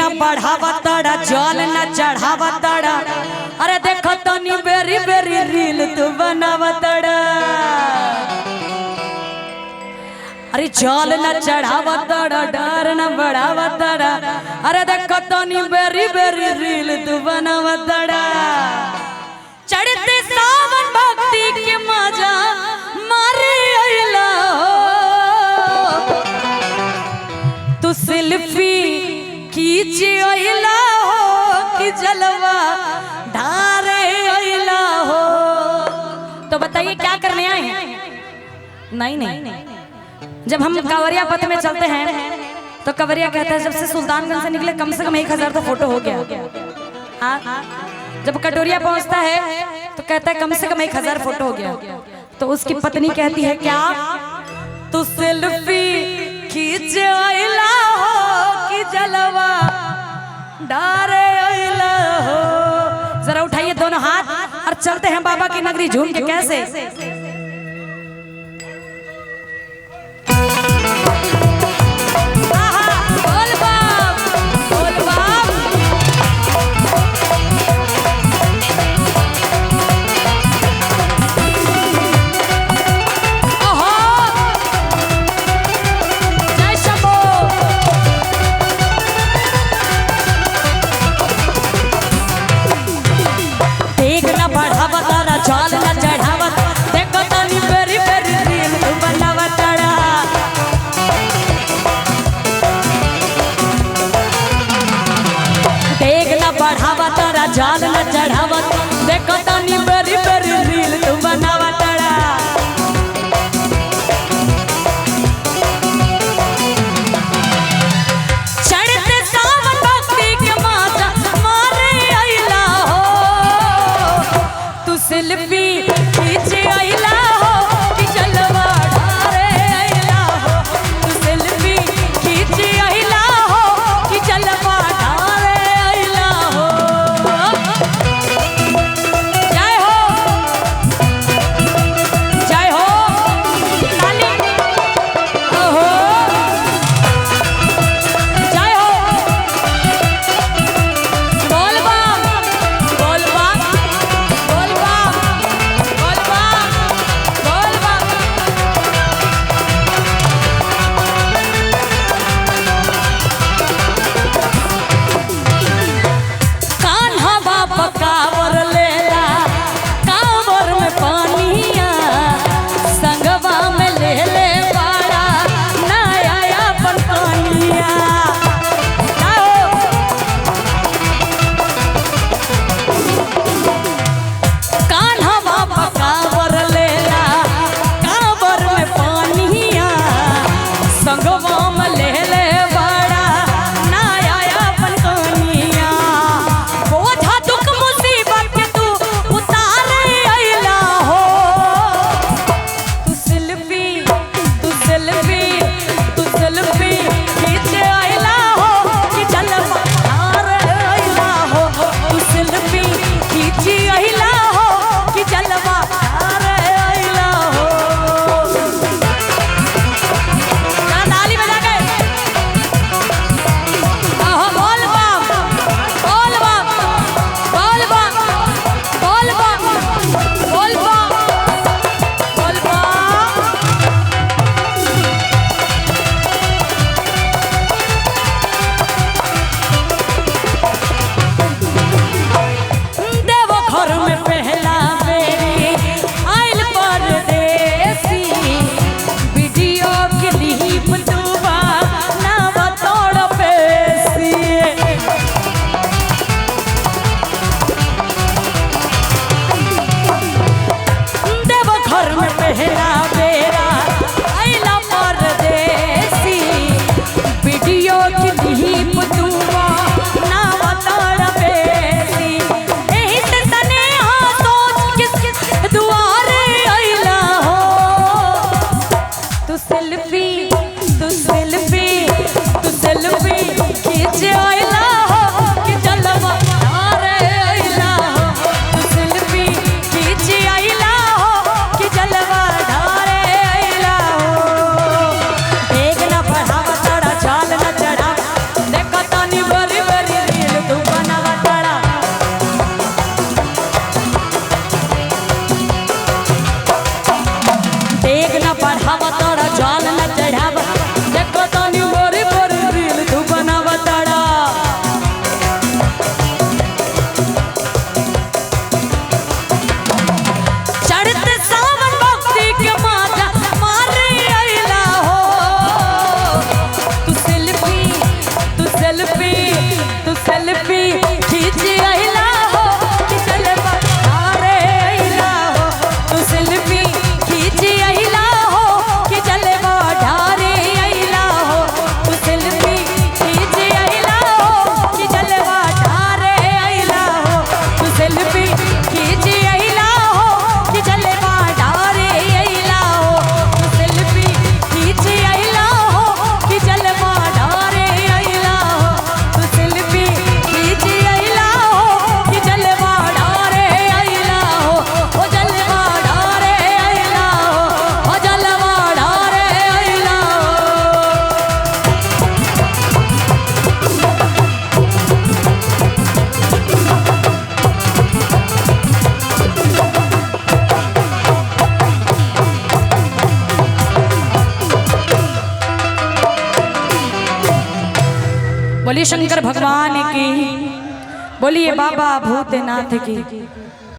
न बढ़ावा तड़ा जल न चढ़ावा तड़ा। अरे देखो तो नी बेरी बेरी रील तू बनावा तड़ा। अरे जल न चढ़ावा तड़ा डर न बढ़ावा तड़ा। अरे देखो तो नी बेरी बेरी रील तू बनावा तड़ा। चढ़ते सावन भक्ति के मजा मारे अइला तू सेल्फी खींच अइला हो कि जलवा ढारे अइला हो। तो बताइए क्या करने आए हैं? नहीं, जब हम कांवरिया पथ में चलते हैं तो कांवरिया कहता है जब से सुल्तानगंज से निकले कम से कम 1000 तो फोटो हो गया। जब कटोरिया पहुंचता है तो कहता है कम से कम 1000 फोटो हो गया। तो उसकी पत्नी कहती है क्या तू सेल्फी खींच अइला हो कि जलवा डारे अइला हो। जरा उठाइए दोनों हाथ और चलते हैं बाबा की नगरी झूम के। कैसे जाल न चढ़ावत देखो तनी बेरी बेरी रील तू बनावा तड़ा। चढ़ते सावन भक्ति के माता मारे अइला हो तू सेल्फी खींच अइला हो कि जलवा ढारे अइला हो। तू सेल्फी खींच अइला हो कि जलवा ढारे अइला हो। जय हो सेल्फी खींच अइला हो कि जलवा ढारे अइला हो। तू सेल्फी खींच अइला हो कि जलवा ढारे अइला हो। तू सेल्फी खींच अइला हो कि जलवा ढारे अइला हो। तू सेल्फी खींच अइला हो कि जलवा ढारे अइला हो। तू सेल्फी खींच अइला हो कि जलवा ढारे अइला हो। तू सेल्फी खींच अइला हो कि जलवा ढारे अइला हो। ओ जलवा ढारे अइला हो। ओ जलवा ढारे अइला हो। बोलिए शंकर भगवान की, बोलिए बाबा भूतनाथ की।